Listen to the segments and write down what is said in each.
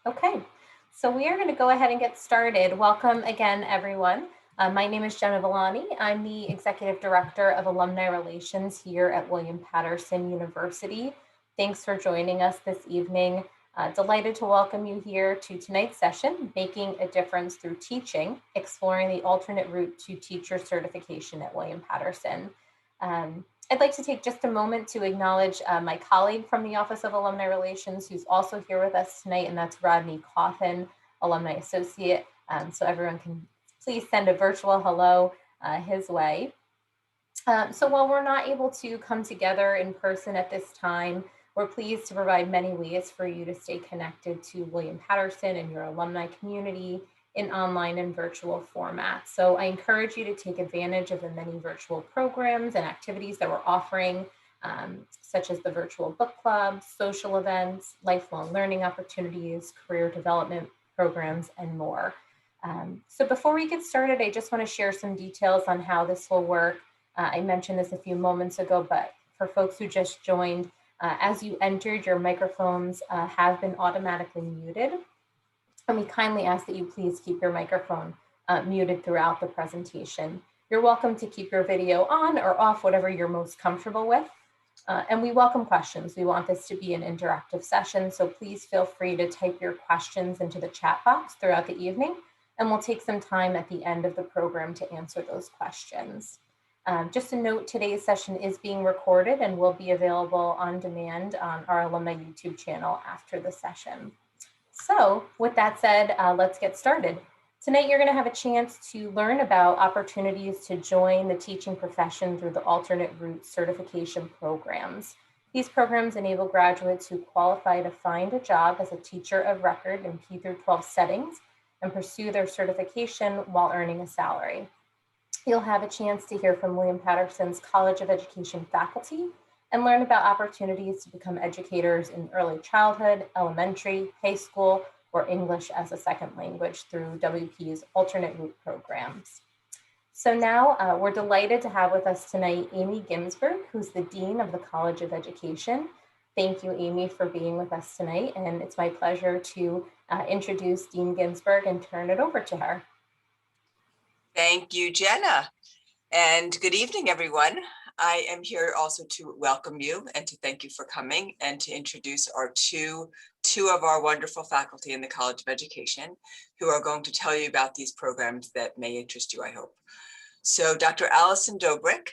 Okay, so we are going to go ahead and get started. Welcome again, everyone. My name is Jenna Villani. I'm the Executive Director of Alumni Relations here at William Patterson University. Thanks for joining us this evening. Delighted to welcome you here to tonight's session, Making a Difference Through Teaching, Exploring the Alternate Route to Teacher Certification at William Patterson. I'd like to take just a moment to acknowledge my colleague from the Office of Alumni Relations, who's also here with us tonight, and that's Rodney Coffin, Alumni Associate. So everyone can please send a virtual hello his way. So while we're not able to come together in person at this time, we're pleased to provide many ways for you to stay connected to William Patterson and your alumni community in online and virtual formats. So I encourage you to take advantage of the many virtual programs and activities that we're offering, such as the virtual book club, social events, lifelong learning opportunities, career development programs, and more. So before we get started, I just want to share some details on how this will work. I mentioned this a few moments ago, but for folks who just joined, as you entered, your microphones have been automatically muted. And we kindly ask that you please keep your microphone muted throughout the presentation. You're welcome to keep your video on or off, whatever you're most comfortable with. And we welcome questions. We want this to be an interactive session, so please feel free to type your questions into the chat box throughout the evening, and we'll take some time at the end of the program to answer those questions. Just a note, today's session is being recorded and will be available on demand on our alumni YouTube channel after the session. So with that said, let's get started. Tonight, you're going to have a chance to learn about opportunities to join the teaching profession through the alternate route certification programs. These programs enable graduates who qualify to find a job as a teacher of record in P through 12 settings and pursue their certification while earning a salary. You'll have a chance to hear from William Patterson's College of Education faculty and learn about opportunities to become educators in early childhood, elementary, high school, or English as a second language through WP's alternate route programs. So now we're delighted to have with us tonight Amy Ginsberg, who's the Dean of the College of Education. Thank you, Amy, for being with us tonight. And it's my pleasure to introduce Dean Ginsberg and turn it over to her. Thank you, Jenna. And good evening, everyone. I am here also to welcome you and to thank you for coming and to introduce our two of our wonderful faculty in the College of Education who are going to tell you about these programs that may interest you, I hope. So Dr. Allison Dobrik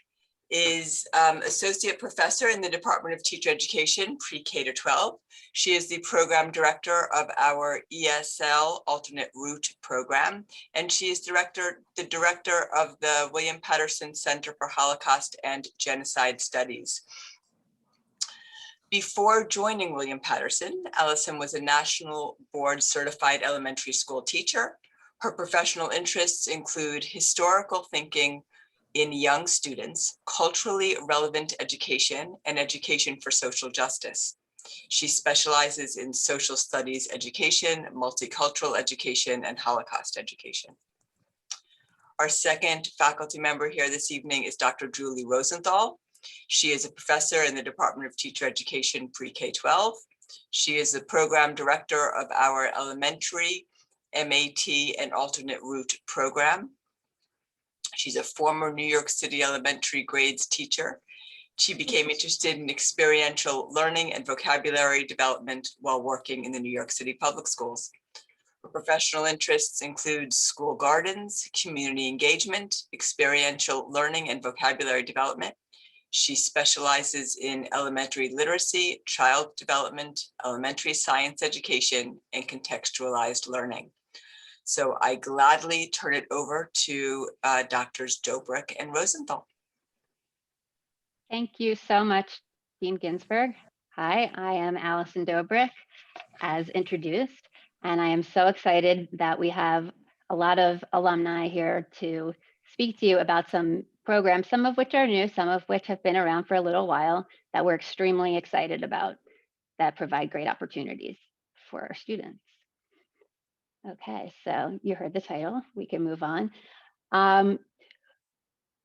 is Associate Professor in the Department of Teacher Education, Pre-K to 12. She is the Program Director of our ESL Alternate Route Program, and she is the Director of the William Patterson Center for Holocaust and Genocide Studies. Before joining William Patterson, Allison was a National Board Certified Elementary School teacher. Her professional interests include historical thinking in young students, culturally relevant education, and education for social justice. She specializes in social studies education, multicultural education, and Holocaust education. Our second faculty member here this evening is Dr. Julie Rosenthal. She is a professor in the Department of Teacher Education Pre-K-12. She is the program director of our elementary, MAT, and alternate route program. She's a former New York City elementary grades teacher. She became interested in experiential learning and vocabulary development while working in the New York City public schools. Her professional interests include school gardens, community engagement, experiential learning and vocabulary development. She specializes in elementary literacy, child development, elementary science education, and contextualized learning. So I gladly turn it over to Drs. Dobrik and Rosenthal. Thank you so much, Dean Ginsberg. Hi, I am Allison Dobrik, as introduced, and I am so excited that we have a lot of alumni here to speak to you about some programs, some of which are new, some of which have been around for a little while, that we're extremely excited about, that provide great opportunities for our students. Okay, so you heard the title, we can move on.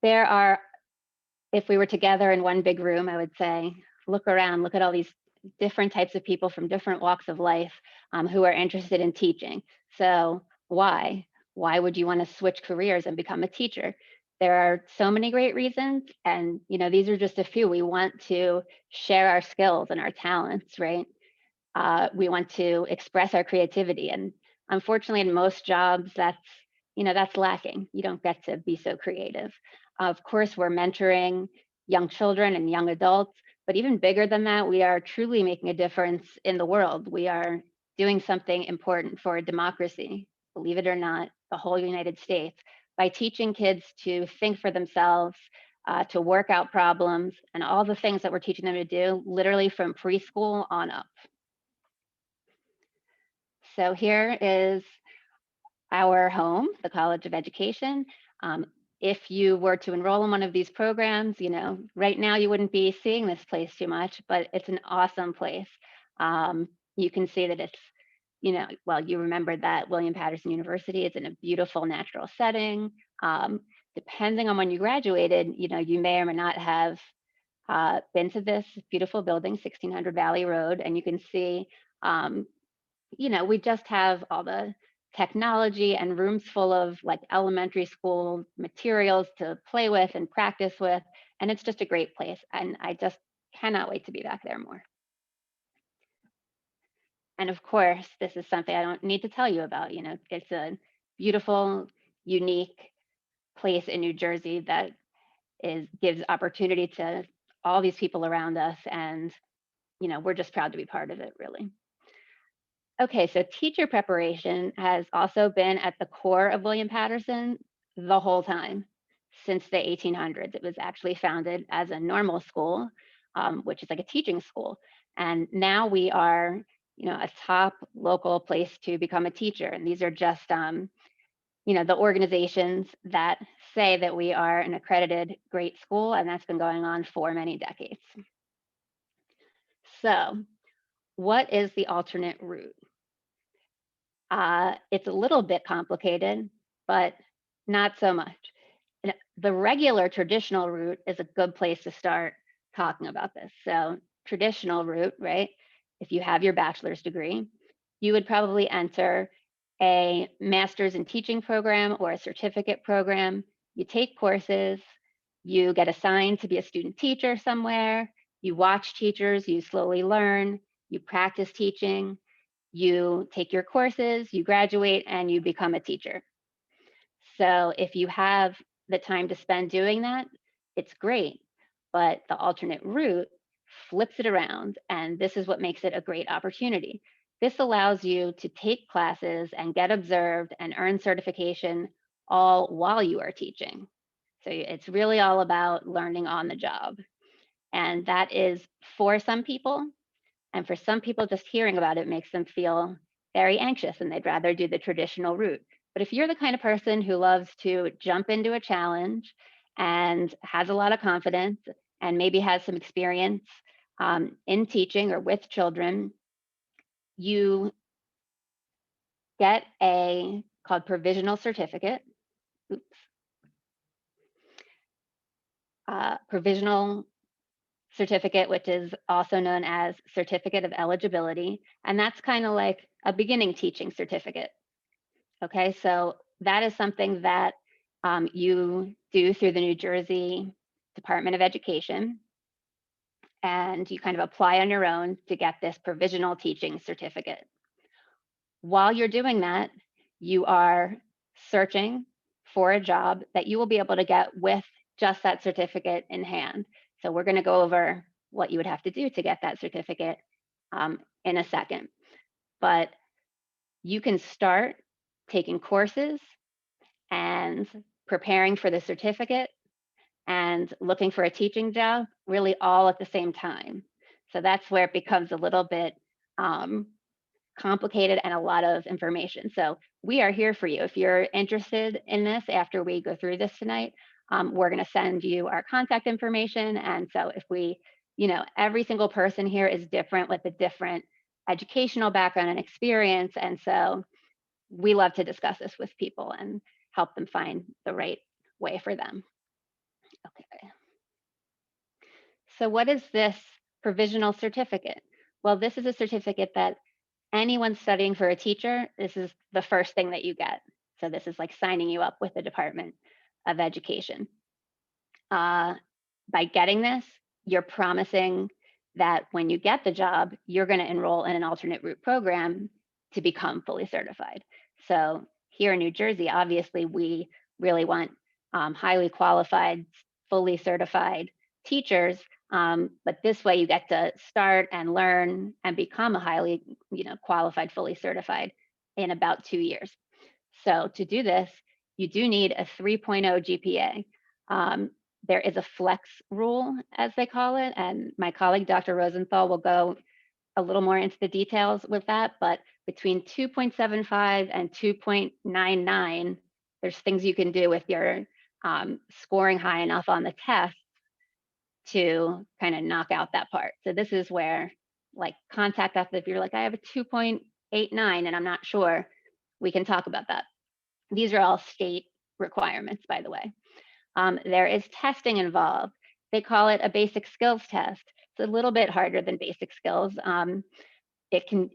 There are, if we were together in one big room, I would say, look around, look at all these different types of people from different walks of life who are interested in teaching. So why? Why would you want to switch careers and become a teacher? There are so many great reasons, and these are just a few. We want to share our skills and our talents, right? We want to express our creativity, and unfortunately, in most jobs, that's lacking. You don't get to be so creative. Of course, we're mentoring young children and young adults, but even bigger than that, we are truly making a difference in the world. We are doing something important for democracy, believe it or not, the whole United States, by teaching kids to think for themselves, to work out problems, and all the things that we're teaching them to do, literally from preschool on up. So here is our home, the College of Education. If you were to enroll in one of these programs, right now you wouldn't be seeing this place too much, but it's an awesome place. You can see that it's, you remember that William Patterson University is in a beautiful natural setting. Depending on when you graduated, you may or may not have been to this beautiful building, 1600 Valley Road, and you can see, we just have all the technology and rooms full of like elementary school materials to play with and practice with. And it's just a great place. And I just cannot wait to be back there more. And of course, this is something I don't need to tell you about. It's a beautiful, unique place in New Jersey that gives opportunity to all these people around us. And, we're just proud to be part of it, really. Okay, so teacher preparation has also been at the core of William Patterson the whole time since the 1800s. It was actually founded as a normal school, which is like a teaching school. And now we are, a top local place to become a teacher. And these are just, the organizations that say that we are an accredited great school, and that's been going on for many decades. So, what is the alternate route? It's a little bit complicated, but not so much. The regular traditional route is a good place to start talking about this. So traditional route, right? If you have your bachelor's degree, you would probably enter a master's in teaching program or a certificate program. You take courses, you get assigned to be a student teacher somewhere, you watch teachers, you slowly learn, you practice teaching, you take your courses, you graduate, and you become a teacher. So if you have the time to spend doing that, it's great. But the alternate route flips it around, and this is what makes it a great opportunity. This allows you to take classes and get observed and earn certification all while you are teaching. So it's really all about learning on the job. And that is for some people. And for some people, just hearing about it makes them feel very anxious and they'd rather do the traditional route. But if you're the kind of person who loves to jump into a challenge and has a lot of confidence and maybe has some experience in teaching or with children, you get a called provisional certificate. Provisional certificate, which is also known as certificate of eligibility. And that's kind of like a beginning teaching certificate. Okay, so that is something that you do through the New Jersey Department of Education. And you kind of apply on your own to get this provisional teaching certificate. While you're doing that, you are searching for a job that you will be able to get with just that certificate in hand. So we're going to go over what you would have to do to get that certificate in a second. But you can start taking courses and preparing for the certificate and looking for a teaching job really all at the same time. So that's where it becomes a little bit complicated and a lot of information. So we are here for you. If you're interested in this after we go through this tonight, we're going to send you our contact information. And so if every single person here is different with a different educational background and experience. And so we love to discuss this with people and help them find the right way for them. Okay. So what is this provisional certificate? Well, this is a certificate that anyone studying for a teacher, this is the first thing that you get. So this is like signing you up with the Department of Education. By getting this, you're promising that when you get the job, you're going to enroll in an alternate route program to become fully certified. So here in New Jersey, obviously, we really want highly qualified, fully certified teachers. But this way you get to start and learn and become a highly qualified, fully certified in about 2 years. So to do this, you do need a 3.0 GPA. There is a flex rule, as they call it, and my colleague, Dr. Rosenthal, will go a little more into the details with that, but between 2.75 and 2.99, there's things you can do with your scoring high enough on the test to kind of knock out that part. So this is where, like, contact us if you're like, I have a 2.89 and I'm not sure, we can talk about that. These are all state requirements, by the way. There is testing involved. They call it a basic skills test. It's a little bit harder than basic skills. It can,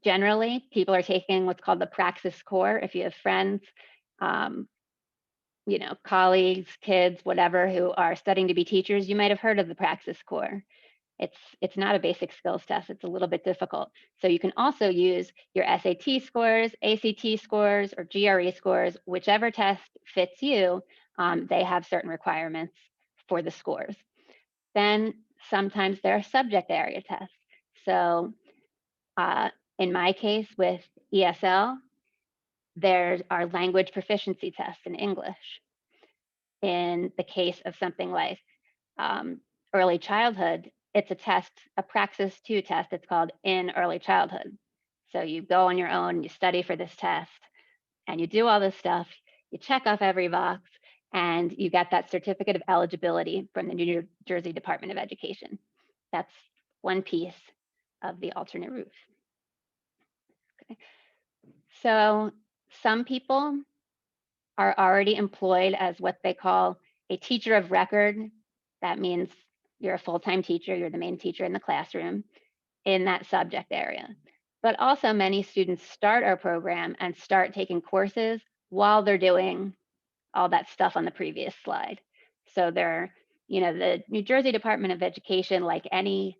generally, people are taking what's called the Praxis Core. If you have friends, colleagues, kids, whatever, who are studying to be teachers, you might have heard of the Praxis Core. It's not a basic skills test. It's a little bit difficult. So you can also use your SAT scores, ACT scores, or GRE scores, whichever test fits you. They have certain requirements for the scores. Then sometimes there are subject area tests. So in my case with ESL, there are language proficiency tests in English. In the case of something like early childhood, it's a test, a Praxis 2 test. It's called in early childhood. So you go on your own, you study for this test, and you do all this stuff. You check off every box, and you get that certificate of eligibility from the New Jersey Department of Education. That's one piece of the alternate route. Okay. So some people are already employed as what they call a teacher of record. That means you're a full-time teacher, you're the main teacher in the classroom in that subject area. But also many students start our program and start taking courses while they're doing all that stuff on the previous slide. So they're, the New Jersey Department of Education, like any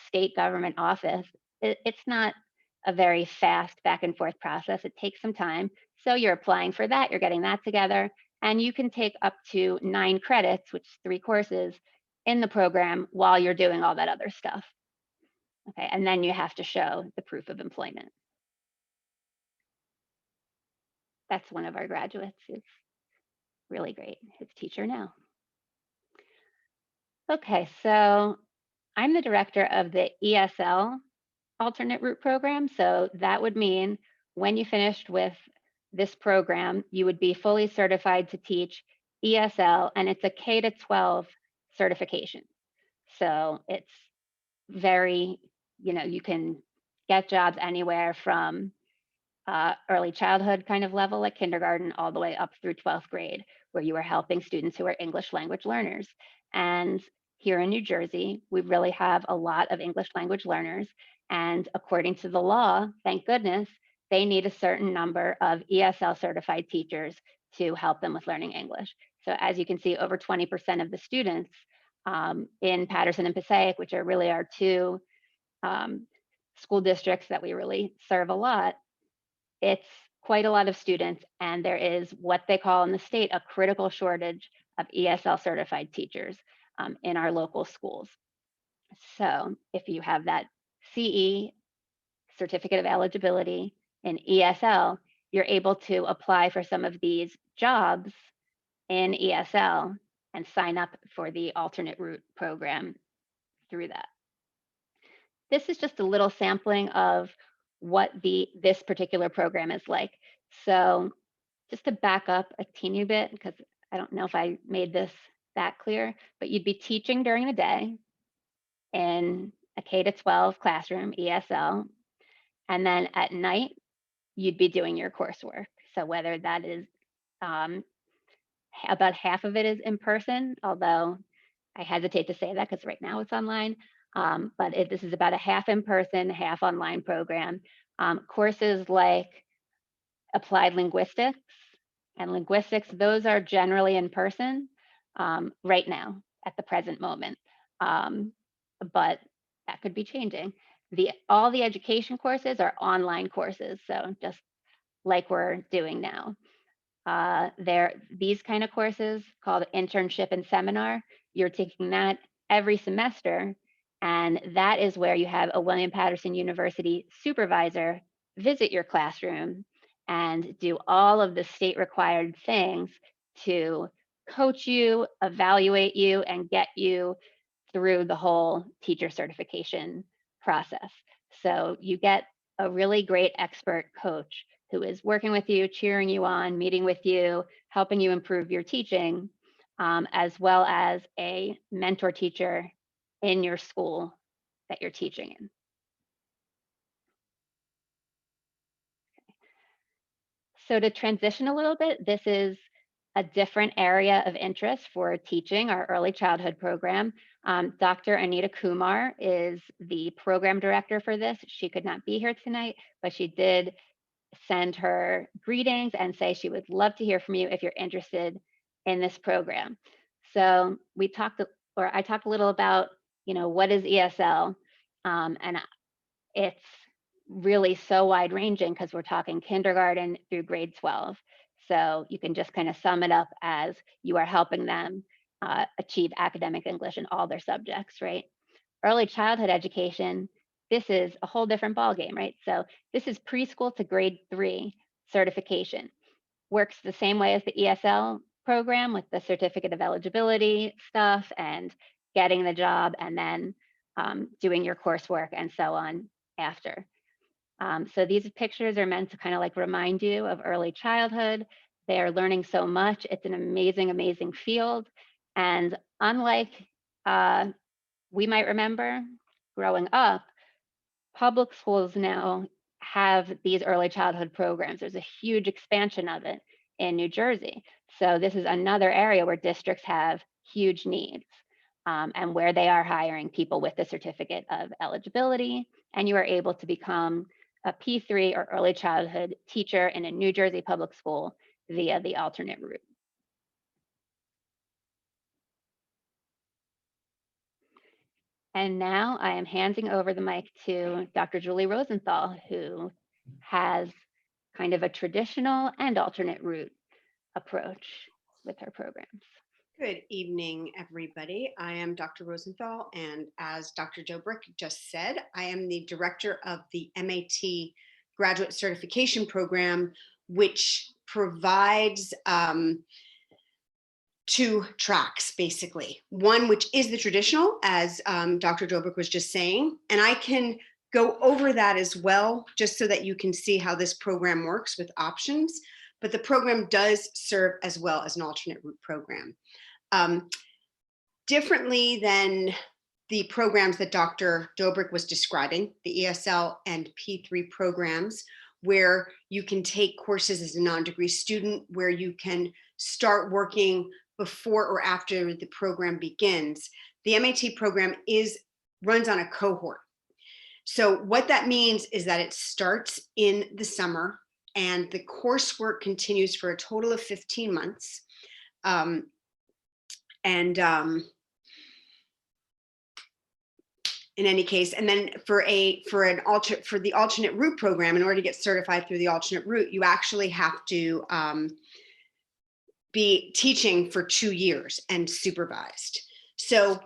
state government office, it's not a very fast back and forth process. It takes some time. So you're applying for that, you're getting that together, and you can take up to 9 credits, which is 3 courses in the program while you're doing all that other stuff. Okay, and then you have to show the proof of employment. That's one of our graduates. It's really great. His teacher now. Okay, so I'm the director of the ESL alternate route program. So that would mean when you finished with this program, you would be fully certified to teach ESL, and it's a K-12 certification. So it's very, you can get jobs anywhere from early childhood kind of level, like kindergarten, all the way up through 12th grade, where you are helping students who are English language learners. And here in New Jersey, we really have a lot of English language learners. And according to the law, thank goodness, they need a certain number of ESL certified teachers to help them with learning English. So as you can see, over 20% of the students in Paterson and Passaic, which are really our 2 school districts that we really serve a lot, it's quite a lot of students, and there is what they call in the state a critical shortage of ESL certified teachers in our local schools. So if you have that CE, certificate of eligibility, in ESL, you're able to apply for some of these jobs in ESL and sign up for the alternate route program through that. This is just a little sampling of what this particular program is like. So just to back up a teeny bit, because I don't know if I made this that clear, but you'd be teaching during the day in a K-12 classroom, ESL, and then at night, you'd be doing your coursework. So whether that is about half of it is in person, although I hesitate to say that because right now it's online. But this is about a half in-person, half online program. Courses like applied linguistics and linguistics, those are generally in person right now at the present moment. But that could be changing. All the education courses are online courses, so just like we're doing now. These kind of courses called internship and seminar, you're taking that every semester, and that is where you have a William Patterson University supervisor visit your classroom and do all of the state required things to coach you, evaluate you, and get you through the whole teacher certification process. So you get a really great expert coach who is working with you, cheering you on, meeting with you, helping you improve your teaching, as well as a mentor teacher in your school that you're teaching in. So to transition a little bit, this is a different area of interest for teaching our early childhood program. Dr. Anita Kumar is the program director for this. She could not be here tonight, but she did send her greetings and say she would love to hear from you if you're interested in this program. So I talked a little about, what is ESL, and it's really so wide ranging because we're talking kindergarten through grade 12. So you can just kind of sum it up as you are helping them achieve academic English in all their subjects, right? Early childhood education, this is a whole different ballgame, right? So this is preschool to grade 3 certification. Works the same way as the ESL program with the certificate of eligibility stuff and getting the job and then doing your coursework and so on after. So these pictures are meant to kind of like remind you of early childhood. They are learning so much. It's an amazing, amazing field. And unlike we might remember growing up, public schools now have these early childhood programs. There's a huge expansion of it in New Jersey. So this is another area where districts have huge needs and where they are hiring people with the certificate of eligibility, and you are able to become a P3 or early childhood teacher in a New Jersey public school via the alternate route. And now I am handing over the mic to Dr. Julie Rosenthal, who has kind of a traditional and alternate route approach with her programs. Good evening, everybody. I am Dr. Rosenthal, and as Dr. Dobrik just said, I am the director of the MAT Graduate Certification Program, which provides two tracks, basically. One, which is the traditional, as Dr. Dobrik was just saying, and I can go over that as well, just so that you can see how this program works with options. But the program does serve as well as an alternate route program. Differently than the programs that Dr. Dobrik was describing, the ESL and P3 programs, where you can take courses as a non-degree student, where you can start working before or after the program begins. The MAT program runs on a cohort. So what that means is that it starts in the summer and the coursework continues for a total of 15 months. In any case, and then for the alternate route program, in order to get certified through the alternate route, you actually have to be teaching for 2 years and supervised. So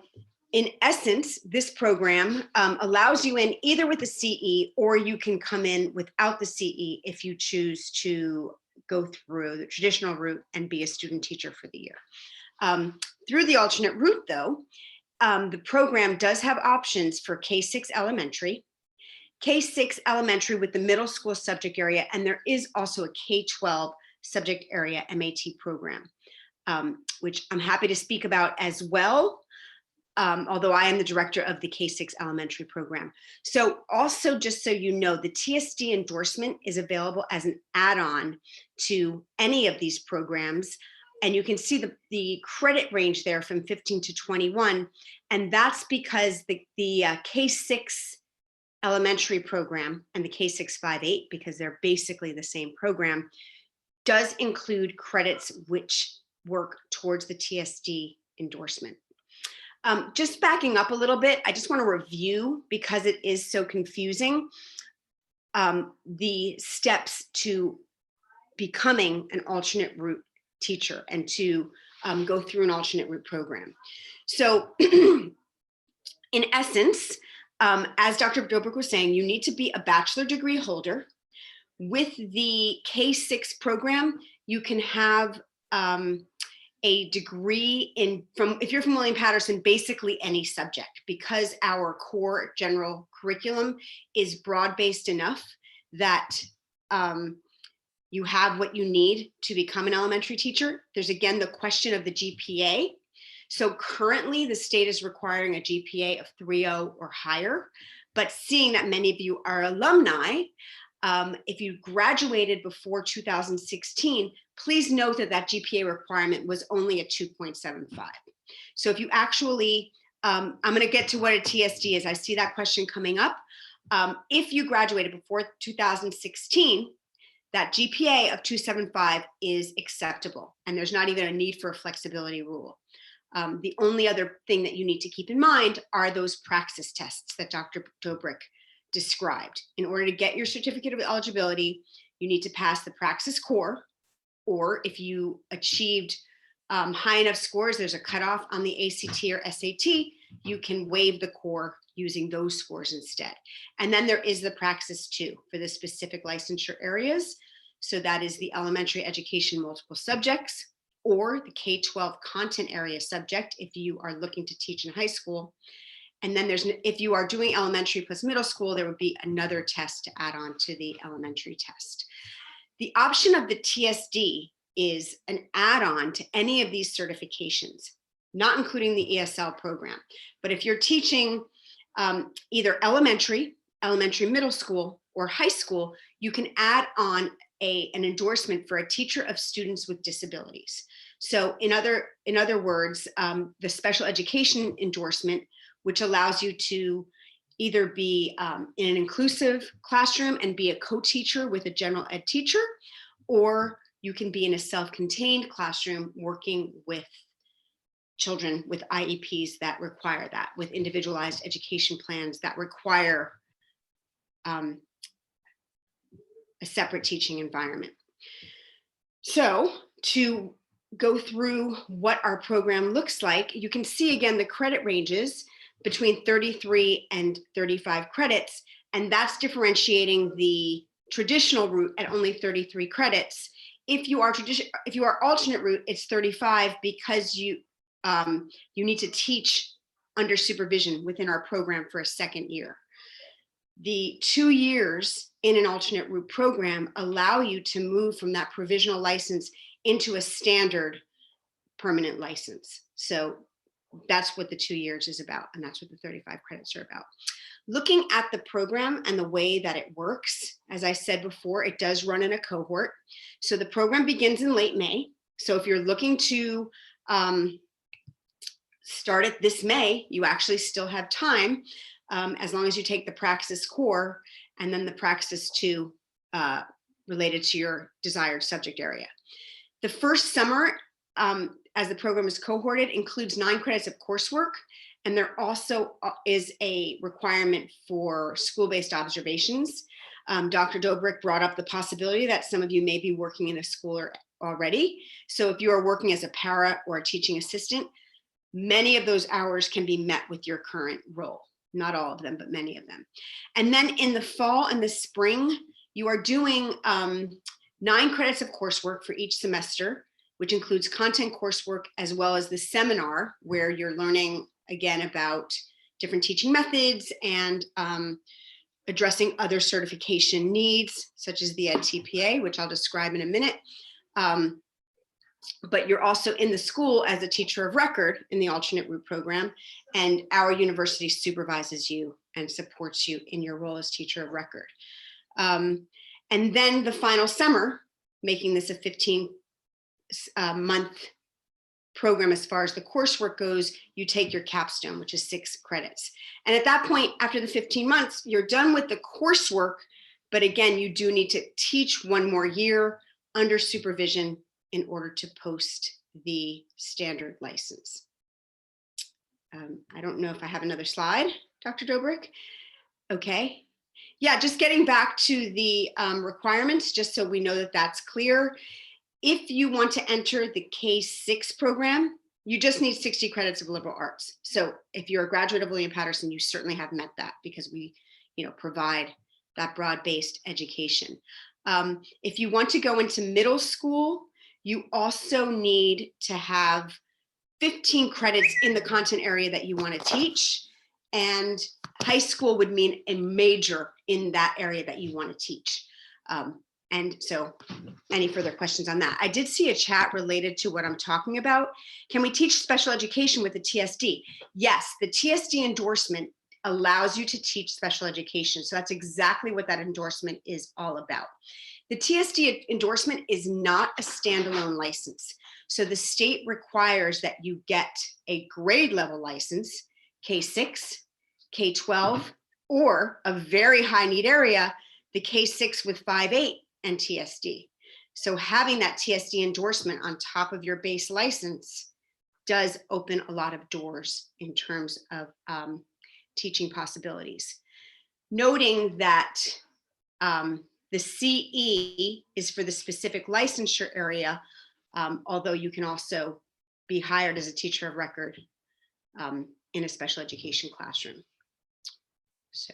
in essence, this program allows you in either with the CE, or you can come in without the CE if you choose to go through the traditional route and be a student teacher for the year. Through the alternate route, though, the program does have options for K-6 elementary, K-6 elementary with the middle school subject area, and there is also a K-12 subject area MAT program, which I'm happy to speak about as well, although I am the director of the K-6 elementary program. So also, just so you know, the TSD endorsement is available as an add-on to any of these programs. And you can see the credit range there from 15 to 21. And that's because the K-6 elementary program and the K-658, because they're basically the same program, does include credits which work towards the TSD endorsement. Just backing up a little bit, I just want to review, because it is so confusing, the steps to becoming an alternate route teacher and to go through an alternate route program. So in essence, as Dr. Dobrik was saying, you need to be a bachelor degree holder. With the K-6 program, you can have a degree if you're from William-Paterson, basically any subject, because our core general curriculum is broad-based enough that you have what you need to become an elementary teacher. There's again the question of the GPA. So currently the state is requiring a GPA of 3.0 or higher, but seeing that many of you are alumni, if you graduated before 2016, please note that that GPA requirement was only a 2.75. So if you actually, I'm going to get to what a TSD is. I see that question coming up. If you graduated before 2016, that GPA of 2.75 is acceptable, and there's not even a need for a flexibility rule. The only other thing that you need to keep in mind are those praxis tests that Dr. Dobrik described. In order to get your certificate of eligibility, you need to pass the praxis core, or if you achieved high enough scores, there's a cutoff on the ACT or SAT, you can waive the core using those scores instead. And then there is the praxis 2 for the specific licensure areas. So that is the elementary education multiple subjects, or the K-12 content area subject if you are looking to teach in high school. And then if you are doing elementary plus middle school, there would be another test to add on to the elementary test. The option of the TSD is an add-on to any of these certifications, not including the ESL program. But if you're teaching either elementary middle school, or high school, you can add on an endorsement for a teacher of students with disabilities. So in other words, the special education endorsement, which allows you to either be in an inclusive classroom and be a co-teacher with a general ed teacher, or you can be in a self-contained classroom working with children with IEPs that require that, with individualized education plans that require a separate teaching environment. So to go through what our program looks like, you can see again the credit ranges between 33 and 35 credits, and that's differentiating the traditional route at only 33 credits. If you are alternate route, it's 35 because you need to teach under supervision within our program for a second year. The 2 years in an alternate route program allow you to move from that provisional license into a standard permanent license. So that's what the 2 years is about, and that's what the 35 credits are about. Looking at the program and the way that it works, as I said before, it does run in a cohort. So the program begins in late May. So if you're looking to start it this May, you actually still have time, as long as you take the praxis core and then the praxis 2 related to your desired subject area. The first summer, as the program is cohorted, includes 9 credits of coursework, and there also is a requirement for school-based observations. Dr. Dobrik brought up the possibility that some of you may be working in a school already. So if you are working as a para or a teaching assistant, many of those hours can be met with your current role. Not all of them, but many of them. And then in the fall and the spring, you are doing 9 credits of coursework for each semester, which includes content coursework as well as the seminar, where you're learning again about different teaching methods and addressing other certification needs, such as the EdTPA, which I'll describe in a minute. But you're also in the school as a teacher of record in the alternate route program, and our university supervises you and supports you in your role as teacher of record. And then the final summer, making this a 15 month program as far as the coursework goes, you take your capstone, which is 6 credits. And at that point, after the 15 months, you're done with the coursework. But again, you do need to teach 1 more year under supervision in order to post the standard license. I don't know if I have another slide, Dr. Dobrik. Okay. Yeah, just getting back to the requirements, just so we know that that's clear. If you want to enter the K-6 program, you just need 60 credits of liberal arts. So if you're a graduate of William Patterson, you certainly have met that because we, provide that broad-based education. If you want to go into middle school, you also need to have 15 credits in the content area that you want to teach. And high school would mean a major in that area that you want to teach. And so any further questions on that? I did see a chat related to what I'm talking about. Can we teach special education with the TSD? Yes, the TSD endorsement allows you to teach special education. So that's exactly what that endorsement is all about. The TSD endorsement is not a standalone license. So the state requires that you get a grade level license, K-6, K-12, or a very high need area, the K-6 with 5-8 and TSD. So having that TSD endorsement on top of your base license does open a lot of doors in terms of teaching possibilities. Noting that the CE is for the specific licensure area, although you can also be hired as a teacher of record in a special education classroom. So,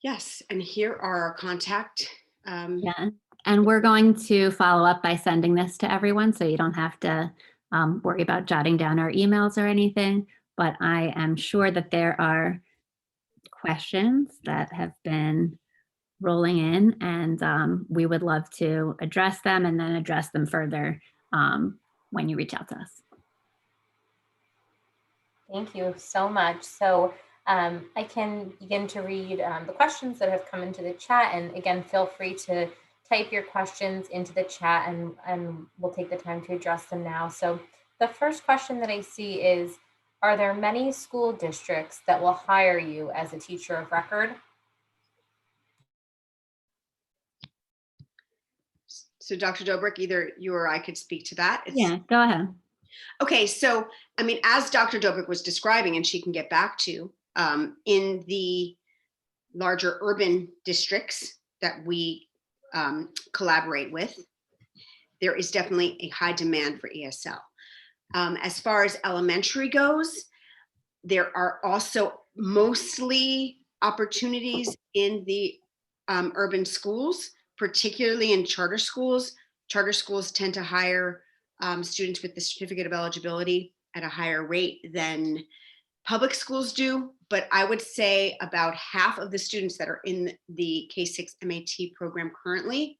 yes, and here are our contact. Yeah, and we're going to follow up by sending this to everyone, so you don't have to worry about jotting down our emails or anything. But I am sure that there are questions that have been rolling in, and we would love to address them and then address them further when you reach out to us. Thank you so much. So I can begin to read the questions that have come into the chat. And again, feel free to type your questions into the chat and we'll take the time to address them now. So the first question that I see is, are there many school districts that will hire you as a teacher of record? So Dr. Dobrik, either you or I could speak to that. Yeah, go ahead. Okay, so I mean, as Dr. Dobrik was describing, and she can get back to, in the larger urban districts that we collaborate with, there is definitely a high demand for ESL. As far as elementary goes, there are also mostly opportunities in the urban schools, particularly in charter schools. Charter schools tend to hire students with the certificate of eligibility at a higher rate than public schools do. But I would say about half of the students that are in the K-6 MAT program currently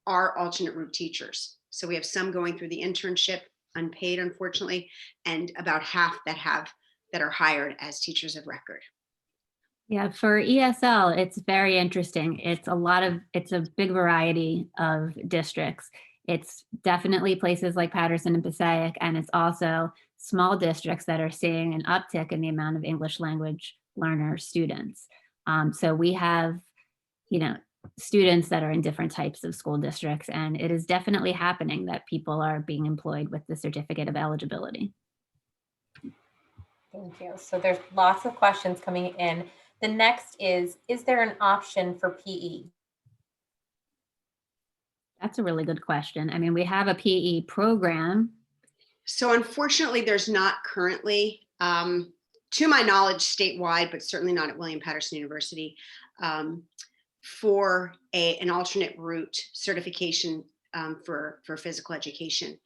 are alternate route teachers. So we have some going through the internship, unpaid, unfortunately, and about half that are hired as teachers of record. Yeah, for ESL, it's very interesting. It's a big variety of districts. It's definitely places like Patterson and Passaic, and it's also small districts that are seeing an uptick in the amount of English language learner students. So we have, students that are in different types of school districts, and it is definitely happening that people are being employed with the certificate of eligibility. Thank you. So there's lots of questions coming in. The next is there an option for PE? That's a really good question. I mean, we have a PE program. So unfortunately, there's not currently, to my knowledge, statewide, but certainly not at William Patterson University, for an alternate route certification for physical education.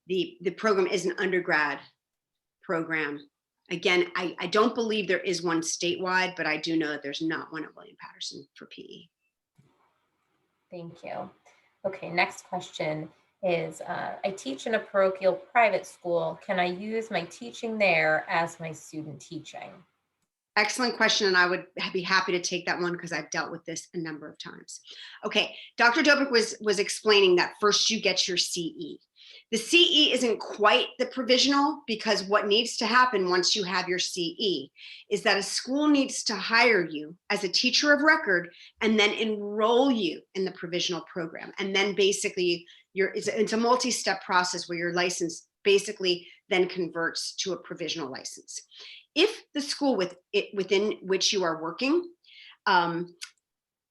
The program is an undergrad program. Again, I don't believe there is one statewide, but I do know that there's not one at William Patterson for PE. Thank you. Okay, next question is, I teach in a parochial private school. Can I use my teaching there as my student teaching? Excellent question, and I would be happy to take that one because I've dealt with this a number of times. Okay, Dr. Dobrik was explaining that first you get your CE. The CE isn't quite the provisional, because what needs to happen once you have your CE is that a school needs to hire you as a teacher of record and then enroll you in the provisional program. And then basically it's a multi-step process where your license basically then converts to a provisional license. If the school within which you are working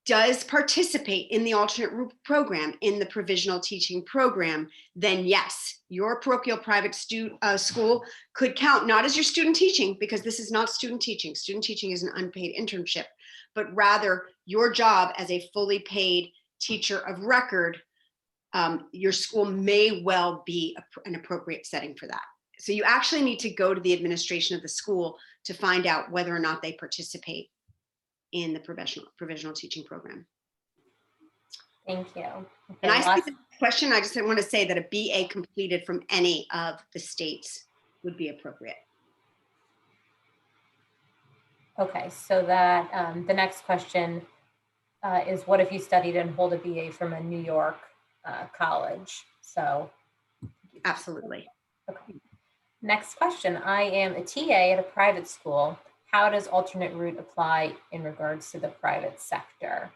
does participate in the alternate route program, in the provisional teaching program, then yes, your parochial private school could count not as your student teaching, because this is not student teaching. Student teaching is an unpaid internship, but rather your job as a fully paid teacher of record. Your school may well be an appropriate setting for that. So you actually need to go to the administration of the school to find out whether or not they participate in the provisional teaching program. Thank you. Okay, And I see last- the question, I just want to say that a BA completed from any of the states would be appropriate. Okay, so that the next question is, what if you studied and hold a BA from a New York college? So, Absolutely. okay. Next question. I am a TA at a private school. How does alternate route apply in regards to the private sector?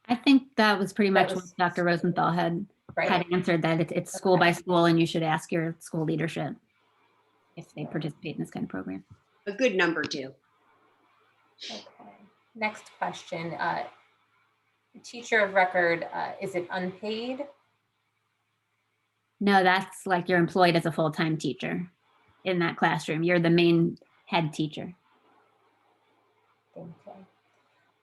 I think that was pretty That much was- what Dr. Rosenthal had Right. answered, that it's school by school and you should ask your school leadership if they Sure. participate in this kind of program. A good number do. Okay. Next question. Teacher of record, is it unpaid? No, that's like you're employed as a full-time teacher in that classroom. You're the main head teacher. Thank you.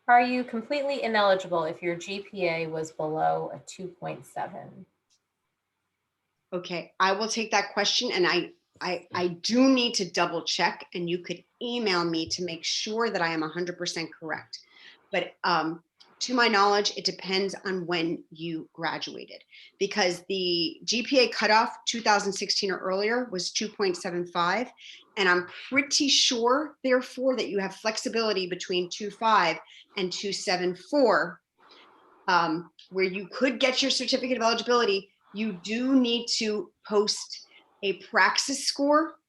Are you completely ineligible if your GPA was below a 2.7? Okay, I will take that question, and I do need to double check, and you could email me to make sure that I am 100% correct. But to my knowledge, it depends on when you graduated, because the GPA cutoff 2016 or earlier was 2.75. And I'm pretty sure, therefore, that you have flexibility between 2.5 and 2.74, where you could get your certificate of eligibility. You do need to post a praxis score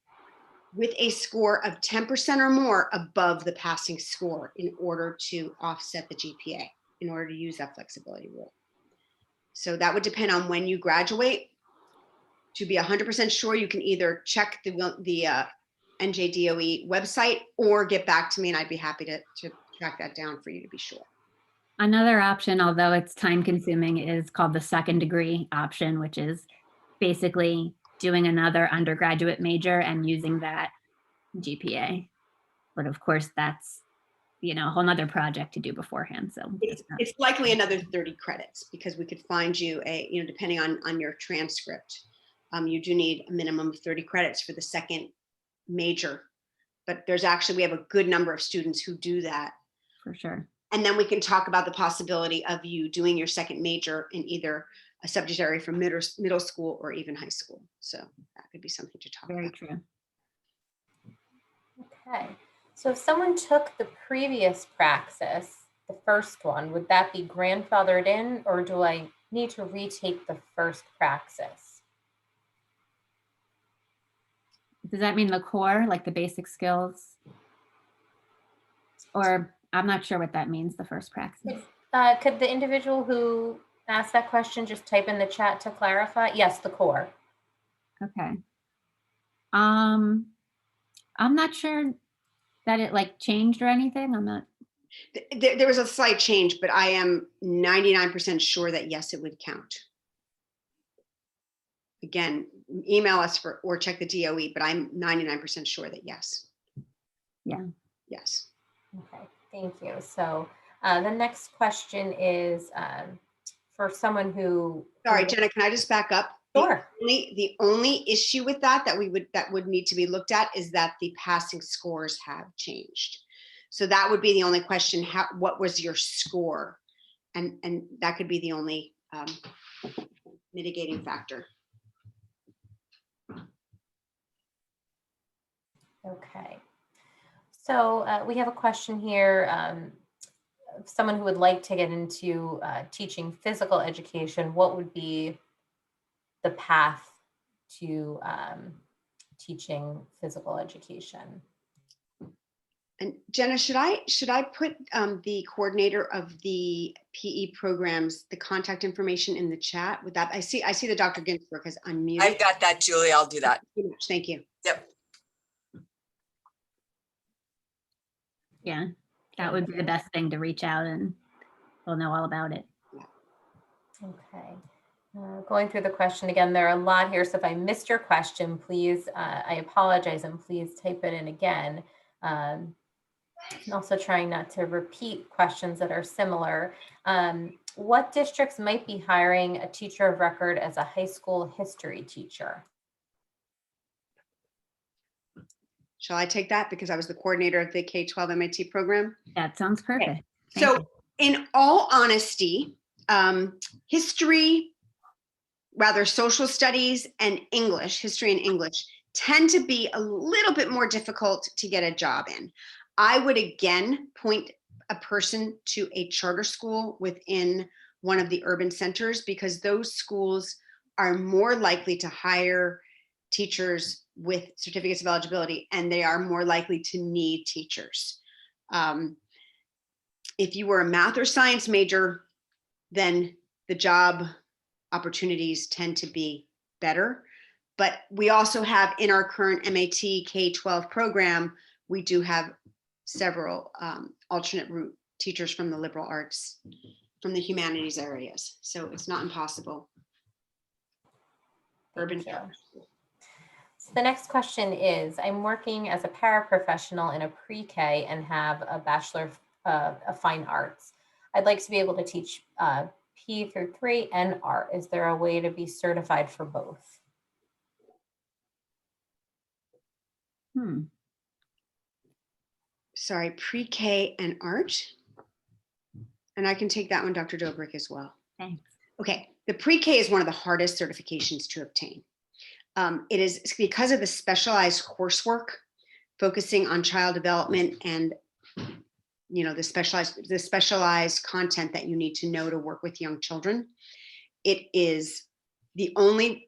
with a score of 10% or more above the passing score in order to offset the GPA, in order to use that flexibility rule. So that would depend on when you graduate. To be 100% sure, you can either check the NJDOE website or get back to me, and I'd be happy to track that down for you to be sure. Another option, although it's time consuming, is called the second degree option, which is basically doing another undergraduate major and using that GPA. But of course, that's, a whole nother project to do beforehand. So It's likely another 30 credits, because we could find you depending on your transcript, you do need a minimum of 30 credits for the second major. But we have a good number of students who do that. for sure. And then we can talk about the possibility of you doing your second major in either a subject area from middle school or even high school. So that could be something to talk Very about. true. Okay. So if someone took the previous praxis, the first one, would that be grandfathered in, or do I need to retake the first praxis? Does that mean the core, like the basic skills? Or I'm not sure what that means, the first praxis. Could the individual who asked that question just type in the chat to clarify? Yes, the core. Okay. I'm not sure that it changed or anything. I'm not. There was a slight change, but I am 99% sure that yes, it would count. Again, email us or check the DOE, but I'm 99% sure that yes. Yeah. Yes. Okay, thank you. So the next question is for someone who. Sorry, Jenna, can I just back up? Sure. The only issue with that would need to be looked at is that the passing scores have changed. So that would be the only question. What was your score? And that could be the only mitigating factor. Okay. So we have a question here. Someone who would like to get into teaching physical education, what would be the path to teaching physical education? And Jenna, should I put the coordinator of the PE programs, the contact information in the chat? With that, I see the Dr. Ginsburg has unmuted. I've got that, Julie. I'll do that. Thank you. Yep. Yeah, that would be the best thing to reach out and we'll know all about it. Okay. Going through the question again, there are a lot here. So if I missed your question, please, I apologize, and please type it in again. And also trying not to repeat questions that are similar. What districts might be hiring a teacher of record as a high school history teacher? Shall I take that because I was the coordinator of the K-12 MIT program? That sounds perfect. Thank So you. in all honesty, history, rather social studies and English, history and English tend to be a little bit more difficult to get a job in. I would again point a person to a charter school within one of the urban centers because those schools are more likely to hire teachers with certificates of eligibility, and they are more likely to need teachers. If you were a math or science major, then the job opportunities tend to be better. But we also have in our current MAT K-12 program, we do have several alternate route teachers from the liberal arts, from the humanities areas. So it's not impossible. Urban. Thank you. So the next question is, I'm working as a paraprofessional in a pre-K and have a Bachelor of Fine Arts. I'd like to be able to teach P through 3 and art. Is there a way to be certified for both? Sorry, pre-K and art. And I can take that one, Dr. Dobrik, as well. Thanks. Okay, the pre-K is one of the hardest certifications to obtain. It is because of the specialized coursework focusing on child development and the specialized content that you need to know to work with young children. It is the only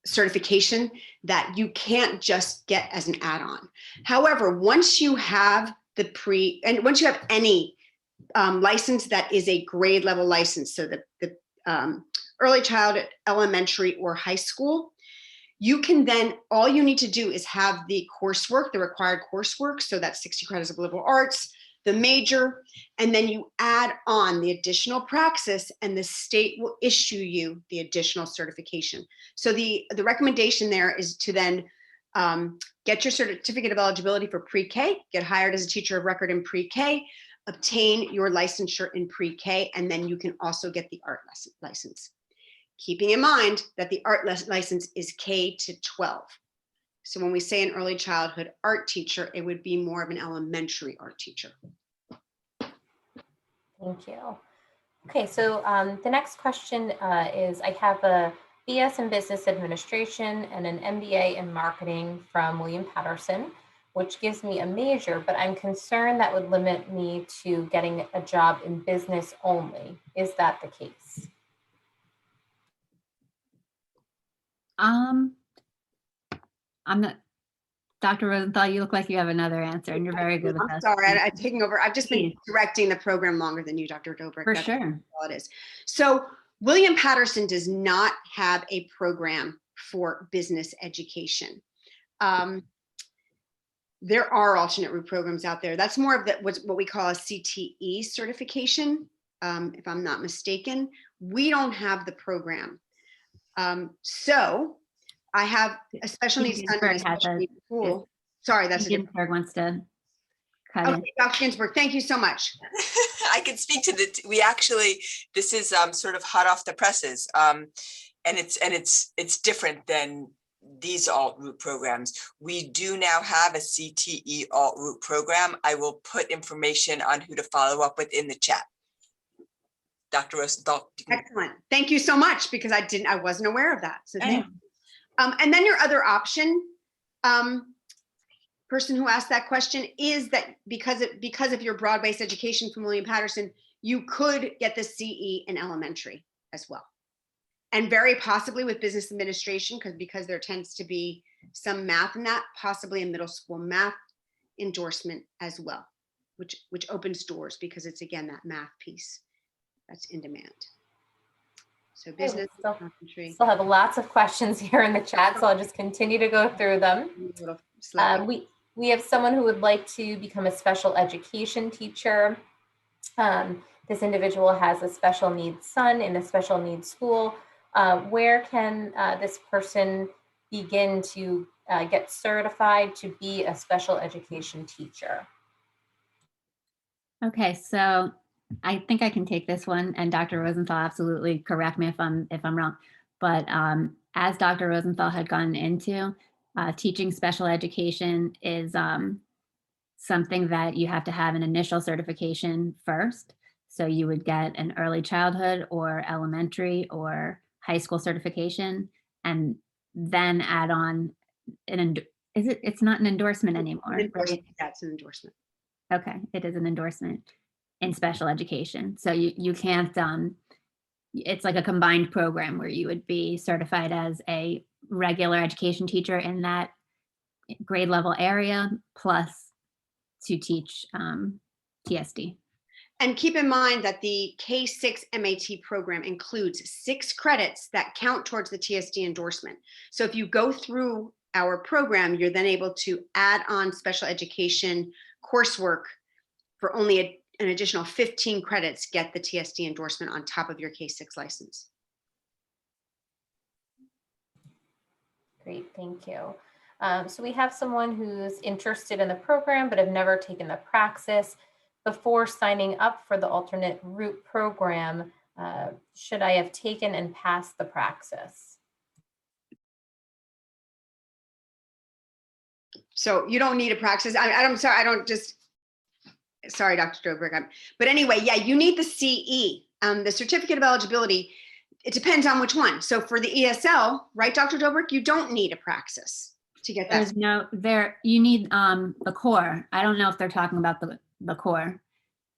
certification that you can't just get as an add-on. However, once you have once you have any license that is a grade level license, so the early childhood, elementary, or high school, you can then, all you need to do is have the coursework, the required coursework. So that's 60 credits of liberal arts, the major, and then you add on the additional praxis and the state will issue you the additional certification. So the recommendation there is to then get your certificate of eligibility for pre-K, get hired as a teacher of record in pre-K, obtain your licensure in pre-K, and then you can also get the art license. Keeping in mind that the art license is K to 12. So when we say an early childhood art teacher, it would be more of an elementary art teacher. Thank you. Okay, so the next question is, I have a BS in Business Administration and an MBA in Marketing from William Patterson, which gives me a major, but I'm concerned that would limit me to getting a job in business only. Is that the case? I'm not, Dr. Rosenthal, you look like you have another answer and you're very good with I'm that. sorry, I'm taking over. I've just been Please. directing the program longer than you, Dr. Dobrik. For That's sure. all it is. So William Patterson does not have a program for business education. There are alternate route programs out there. That's more of what we call a CTE certification, if I'm not mistaken. We don't have the program. So I have a special needs son in a special needs school. Sorry, that's a different. Ginsburg wants to cut in. Okay, Dr. Ginsburg, thank you so much. I can speak to this is sort of hot off the presses. And it's different than these alt route programs. We do now have a CTE alt route program. I will put information on who to follow up with in the chat. Dr. Rosenthal. Excellent. Thank you so much, because I wasn't aware of that. So thank you. And then your other option, person who asked that question is that because of your broad-based education from William-Patterson, you could get the CE in elementary as well. And very possibly with business administration, because there tends to be some math in that, possibly a middle school math endorsement as well, which opens doors because it's, again, that math piece that's in demand. So business, elementary. Still have lots of questions here in the chat, so I'll just continue to go through them. Little slack. We have someone who would like to become a special education teacher. This individual has a special needs son in a special needs school. Where can this person begin to get certified to be a special education teacher? Okay, so I think I can take this one, and Dr. Rosenthal, absolutely correct me if I'm wrong. But as Dr. Rosenthal had gone into, teaching special education is something that you have to have an initial certification first. So you would get an early childhood or elementary or high school certification, and then add on it's not an endorsement anymore, right? That's an endorsement. Okay, it is an endorsement in special education. So you can't, it's like a combined program where you would be certified as a regular education teacher in that grade level area, plus to teach TSD. And keep in mind that the K-6 MAT program includes 6 credits that count towards the TSD endorsement. So if you go through our program, you're then able to add on special education coursework for only an additional 15 credits, get the TSD endorsement on top of your K-6 license. Great, thank you. So we have someone who's interested in the program but have never taken the praxis. Before signing up for the alternate route program, should I have taken and passed the praxis? So you don't need a praxis. I'm sorry, sorry, Dr. Dobrik. But anyway, yeah, you need the CE, the certificate of eligibility. It depends on which one. So for the ESL, right, Dr. Dobrik, you don't need a praxis to get that. You need the core. I don't know if they're talking about the core.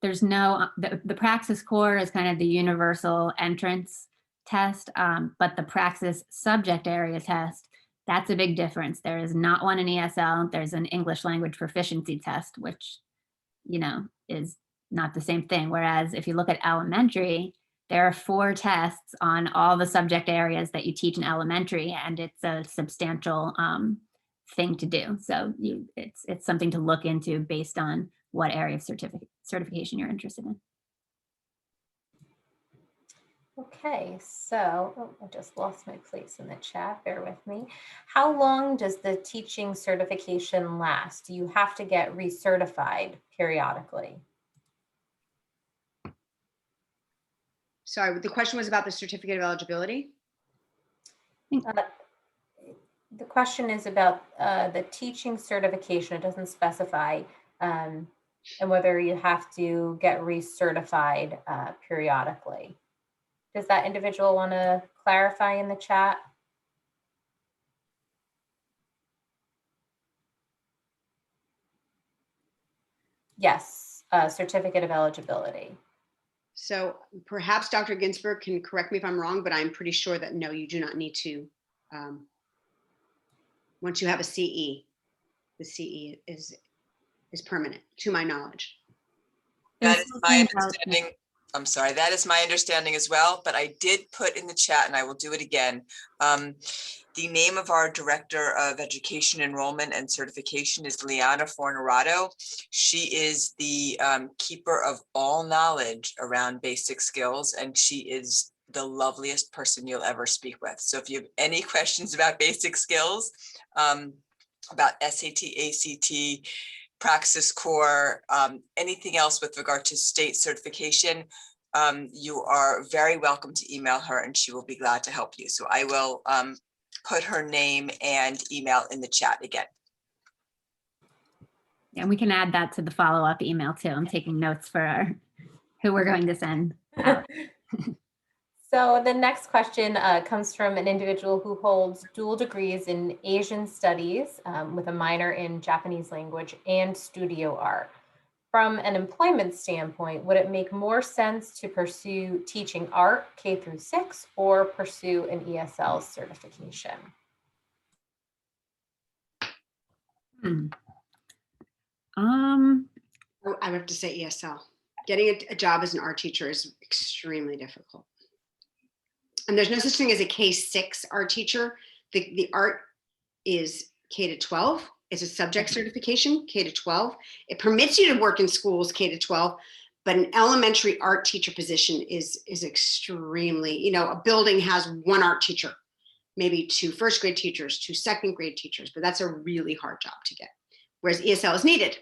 There's no, the praxis core is kind of the universal entrance test, but the praxis subject area test, that's a big difference. There is not one in ESL. There's an English language proficiency test, which, is not the same thing. Whereas if you look at elementary, there are 4 tests on all the subject areas that you teach in elementary, and it's a substantial thing to do. So it's something to look into based on what area of certification you're interested in. Okay, so I just lost my place in the chat, bear with me. How long does the teaching certification last? Do you have to get recertified periodically? Sorry, the question was about the certificate of eligibility? The question is about the teaching certification. It doesn't specify, and whether you have to get recertified periodically. Does that individual want to clarify in the chat? Yes, certificate of eligibility. So perhaps Dr. Ginsburg can correct me if I'm wrong, but I'm pretty sure that no, you do not need to. Once you have a CE, the CE is permanent, to my knowledge. That is my understanding. I'm sorry, that is my understanding as well, but I did put in the chat, and I will do it again. The name of our Director of Education Enrollment and Certification is Liana Fornerato. She is the keeper of all knowledge around basic skills, and she is the loveliest person you'll ever speak with. So if you have any questions about basic skills, about SAT, ACT, Praxis Core, anything else with regard to state certification, you are very welcome to email her and she will be glad to help you. So I will put her name and email in the chat again. And we can add that to the follow-up email too. I'm taking notes for who we're going to send out. So the next question comes from an individual who holds dual degrees in Asian studies with a minor in Japanese language and studio art. From an employment standpoint, would it make more sense to pursue teaching art K through 6 or pursue an ESL certification? Hmm. I would have to say ESL. Getting a job as an art teacher is extremely difficult. And there's no such thing as a K6 art teacher. The art is K to 12. It's a subject certification, K to 12. It permits you to work in schools K to 12, but an elementary art teacher position is extremely, you know, a building has one art teacher, maybe 2 first grade teachers, 2 second grade teachers, but that's a really hard job to get. Whereas ESL is needed.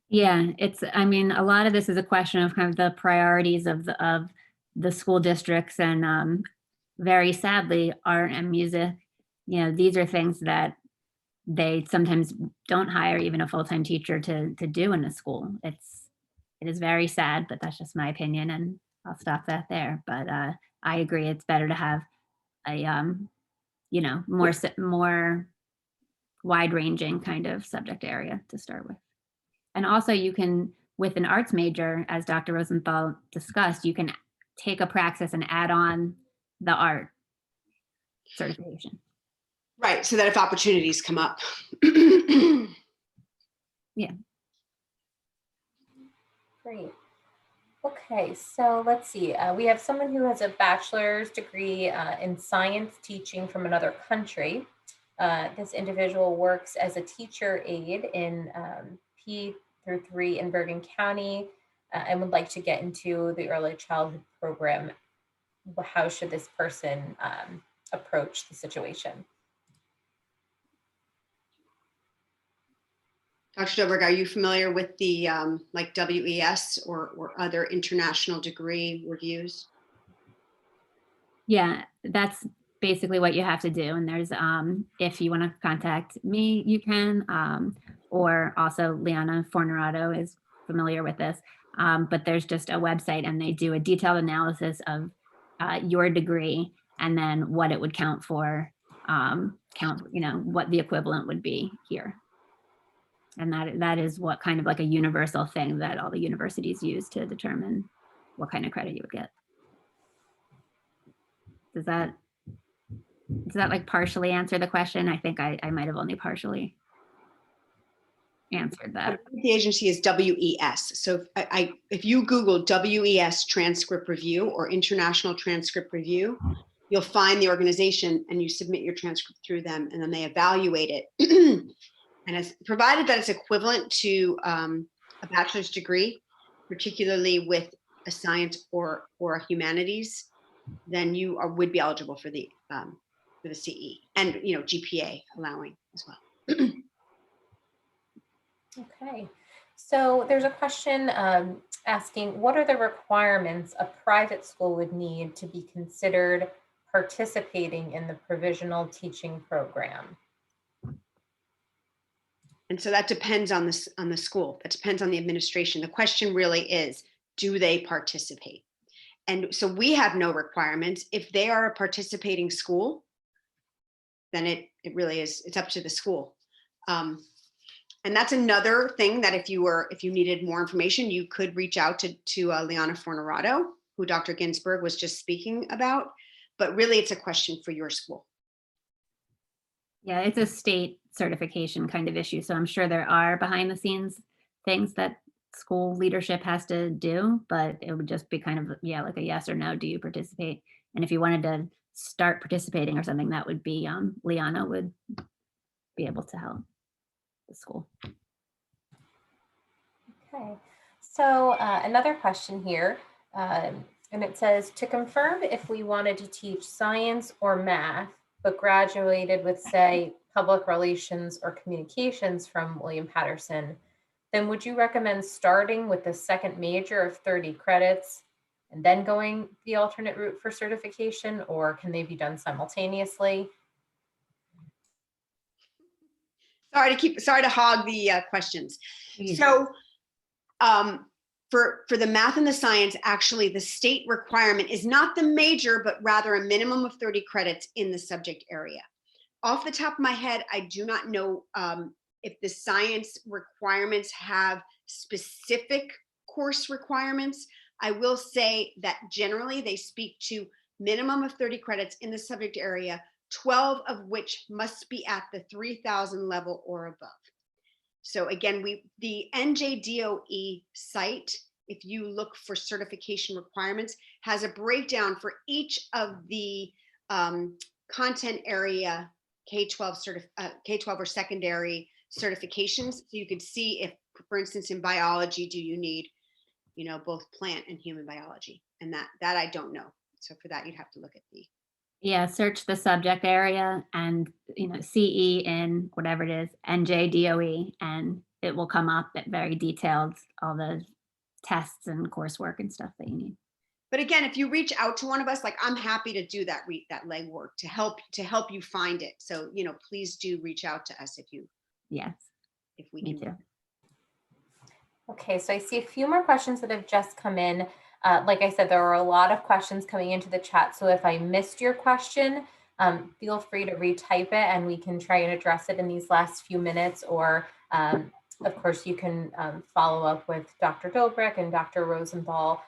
Yeah, I mean, a lot of this is a question of kind of the priorities of the school districts, and very sadly, art and music, you know, these are things that they sometimes don't hire even a full-time teacher to do in a school. It is very sad, but that's just my opinion, and I'll stop that there. But I agree, it's better to have a you know, more wide-ranging kind of subject area to start with. And also you can, with an arts major, as Dr. Rosenthal discussed, you can take a praxis and add on the art certification. Right, so that if opportunities come up. Yeah. Great. Okay, so let's see. We have someone who has a bachelor's degree in science teaching from another country. This individual works as a teacher aide in P through 3 in Bergen County and would like to get into the early childhood program. How should this person approach the situation? Dr. Dobrik, are you familiar with the like WES or other international degree reviews? Yeah, that's basically what you have to do. And there's, if you want to contact me, you can, or also Liana Fornerato is familiar with this. But there's just a website and they do a detailed analysis of your degree and then what it would count for, you know, what the equivalent would be here. And that is what kind of like a universal thing that all the universities use to determine what kind of credit you would get. Does that like partially answer the question? I think I might have only partially answered that. The agency is WES. So if you Google WES transcript review or international transcript review, you'll find the organization and you submit your transcript through them and then they evaluate it. And it's provided that it's equivalent to a bachelor's degree, particularly with a science or a humanities, then you would be eligible for the CE and, you know, GPA allowing as well. Okay, so there's a question asking, what are the requirements a private school would need to be considered participating in the provisional teaching program? And so that depends on the school. That depends on the administration. The question really is, do they participate? And so we have no requirements. If they are a participating school, then it really is, it's up to the school. And that's another thing that if you needed more information, you could reach out to Liana Fornerato, who Dr. Ginsberg was just speaking about. But really, it's a question for your school. Yeah, it's a state certification kind of issue. So I'm sure there are behind the scenes things that school leadership has to do, but it would just be kind of, yeah, like a yes or no, do you participate? And if you wanted to start participating or something, that would be, Liana would be able to help the school. Okay, so another question here, and it says, to confirm if we wanted to teach science or math, but graduated with, say, public relations or communications from William Patterson, then would you recommend starting with the second major of 30 credits and then going the alternate route for certification, or can they be done simultaneously? Sorry to hog the questions. So For the math and the science, actually, the state requirement is not the major, but rather a minimum of 30 credits in the subject area. Off the top of my head, I do not know if the science requirements have specific course requirements. I will say that generally they speak to minimum of 30 credits in the subject area, 12 of which must be at the 3,000 level or above. So again, the NJDOE site, if you look for certification requirements, has a breakdown for each of the content area K-12 or secondary certifications. So you could see if, for instance, in biology, do you need, both plant and human biology? And that I don't know. So for that, you'd have to look at the. Yeah, search the subject area and, CE in whatever it is, NJDOE, and it will come up at very detailed, all the tests and coursework and stuff that you need. But again, if you reach out to one of us, like I'm happy to do that legwork to help you find it. So, please do reach out to us if Yes, we me can. too. Okay, so I see a few more questions that have just come in. Like I said, there are a lot of questions coming into the chat. So if I missed your question, feel free to retype it and we can try and address it in these last few minutes. Or of course, you can follow up with Dr. Dobrik and Dr. Rosenthal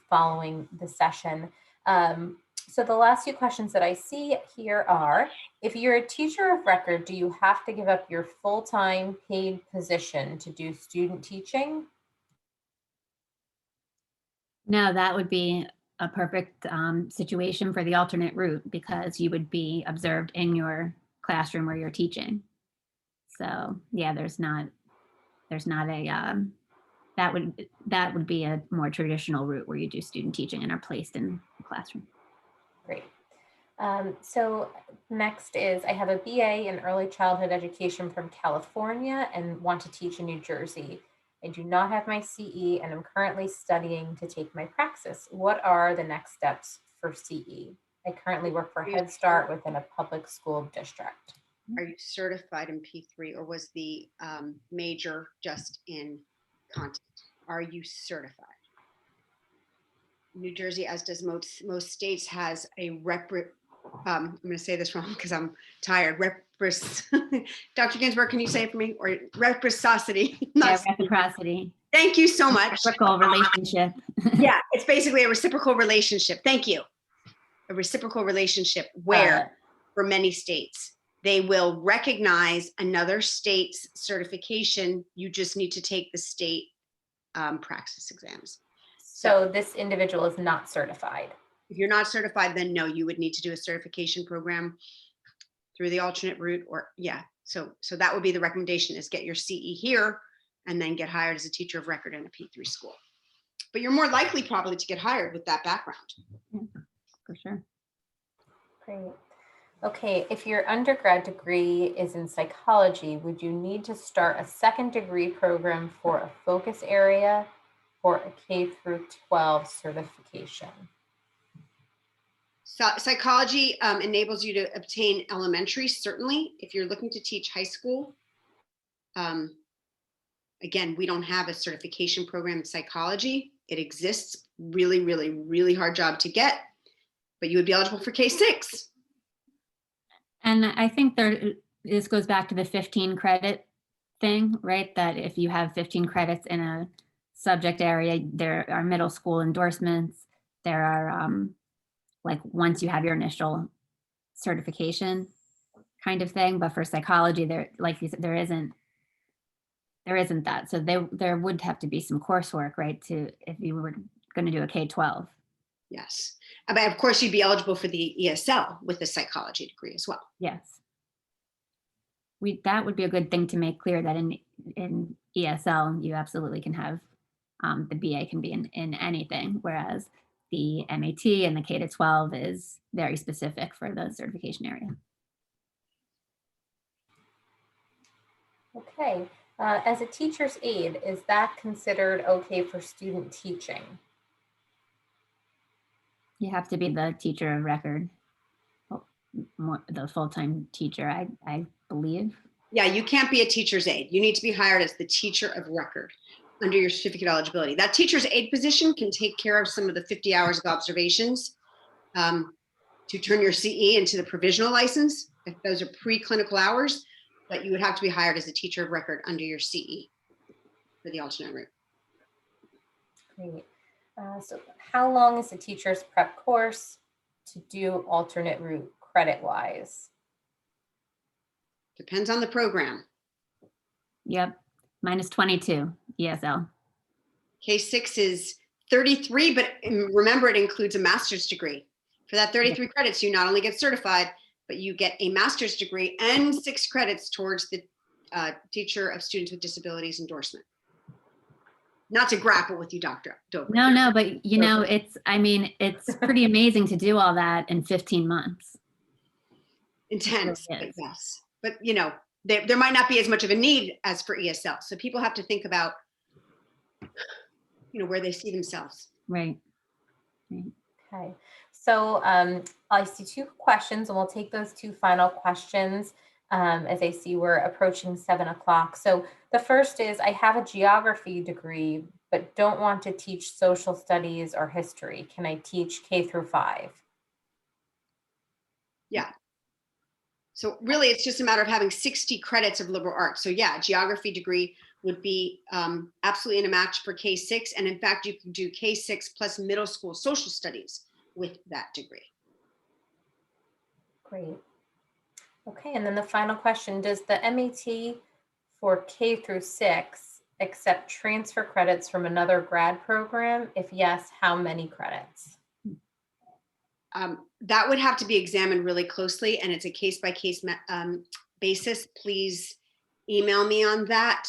following the session. So the last few questions that I see here are, if you're a teacher of record, do you have to give up your full-time paid position to do student teaching? No, that would be a perfect situation for the alternate route because you would be observed in your classroom where you're teaching. So yeah, there's not a that would be a more traditional route where you do student teaching and are placed in the classroom. Great. So next is, I have a BA in early childhood education from California and want to teach in New Jersey. I do not have my CE and I'm currently studying to take my Praxis. What are the next steps for CE? I currently work for Head Start within a public school district. Are you certified in P3 or was the major just in content? Are you certified? New Jersey, as does most states, has a I'm going to say this wrong because I'm tired. Dr. Ginsberg, can you say it for me? Or reciprocity? Yeah, reciprocity. Thank you so much. Reciprocal relationship. Yeah, it's basically a reciprocal relationship. Thank you. A reciprocal relationship where, for many states, they will recognize another state's certification. You just need to take the state Praxis exams. So this individual is not certified. If you're not certified, then no, you would need to do a certification program through the alternate route, or yeah. So that would be the recommendation, is get your CE here and then get hired as a teacher of record in a P3 school. But you're more likely probably to get hired with that background. Yeah, for sure. Great. Okay, if your undergrad degree is in psychology, would you need to start a second degree program for a focus area or a K through 12 certification? So psychology enables you to obtain elementary, certainly, if you're looking to teach high school. Again, we don't have a certification program in psychology. It exists, really, really, really hard job to get, but you would be eligible for K6. And I think this goes back to the 15 credit thing, right? That if you have 15 credits in a subject area, there are middle school endorsements. There are like once you have your initial certification kind of thing, but for psychology, like you said, there isn't that. So there would have to be some coursework, right? If you were going to do a K-12. Yes, but of course you'd be eligible for the ESL with a psychology degree as well. Yes. That would be a good thing to make clear, that in ESL, you absolutely can have, the BA can be in anything, whereas the MAT and the K-12 is very specific for the certification area. Okay, as a teacher's aide, is that considered okay for student teaching? You have to be the teacher of record, the full-time teacher, I believe. Yeah, you can't be a teacher's aide. You need to be hired as the teacher of record. under your certificate eligibility. That teacher's aide position can take care of some of the 50 hours of observations to turn your CE into the provisional license. If those are preclinical hours, but you would have to be hired as a teacher of record under your CE for the alternate route. Great. So how long is the teacher's prep course to do alternate route credit-wise? Depends on the program. Yep. Minus 22 ESL. K6 is 33, but remember it includes a master's degree. For that 33 credits, you not only get certified, but you get a master's degree and 6 credits towards the Teacher of Students with Disabilities endorsement. Not to grapple with you, Dr. Dobrik. No, but you know, it's pretty amazing to do all that in 15 months. Intense, It but is. yes. But you know, there might not be as much of a need as for ESL. So people have to think about, where they see themselves. Right. Okay, so I see 2 questions, and we'll take those 2 final questions as I see we're approaching 7 o'clock. So the first is, I have a geography degree, but don't want to teach social studies or history. Can I teach K through 5? So really, it's just a matter of having 60 credits of liberal arts. So yeah, geography degree would be absolutely in a match for K6. And in fact, you can do K6 plus middle school social studies with that degree. Great. Okay, and then the final question, does the MAT for K through 6 accept transfer credits from another grad program? If yes, how many credits? That would have to be examined really closely, and it's a case-by-case basis. Please email me on that.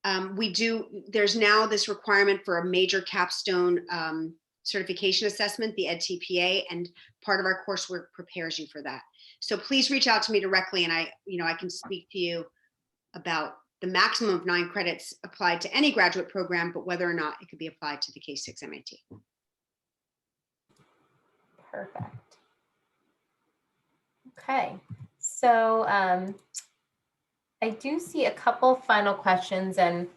There's now this requirement for a major capstone certification assessment, the EdTPA, and part of our coursework prepares you for that. So please reach out to me directly, and I can speak to you about the maximum of 9 credits applied to any graduate program, but whether or not it could be applied to the K6 MAT. Perfect. Okay, so I do see a couple final questions, and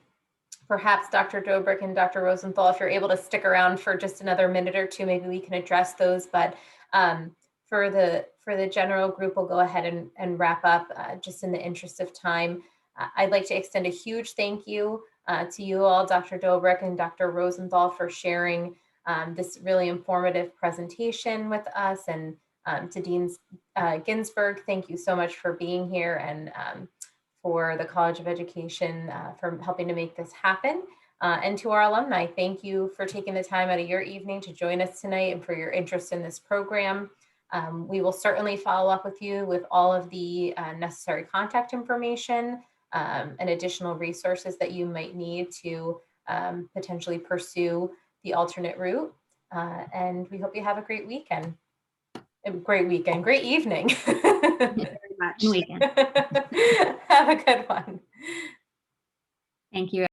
perhaps Dr. Dobrik and Dr. Rosenthal, if you're able to stick around for just another minute or 2, maybe we can address those. But for the general group, we'll go ahead and wrap up just in the interest of time. I'd like to extend a huge thank you to you all, Dr. Dobrik and Dr. Rosenthal, for sharing this really informative presentation with us, and to Dean Ginsberg, thank you so much for being here, and for the College of Education for helping to make this happen. And to our alumni, thank you for taking the time out of your evening to join us tonight and for your interest in this program. We will certainly follow up with you with all of the necessary contact information and additional resources that you might need to potentially pursue the alternate route. And we hope you have a great weekend. Great evening. Very much. Weekend. Have a good one. Thank you.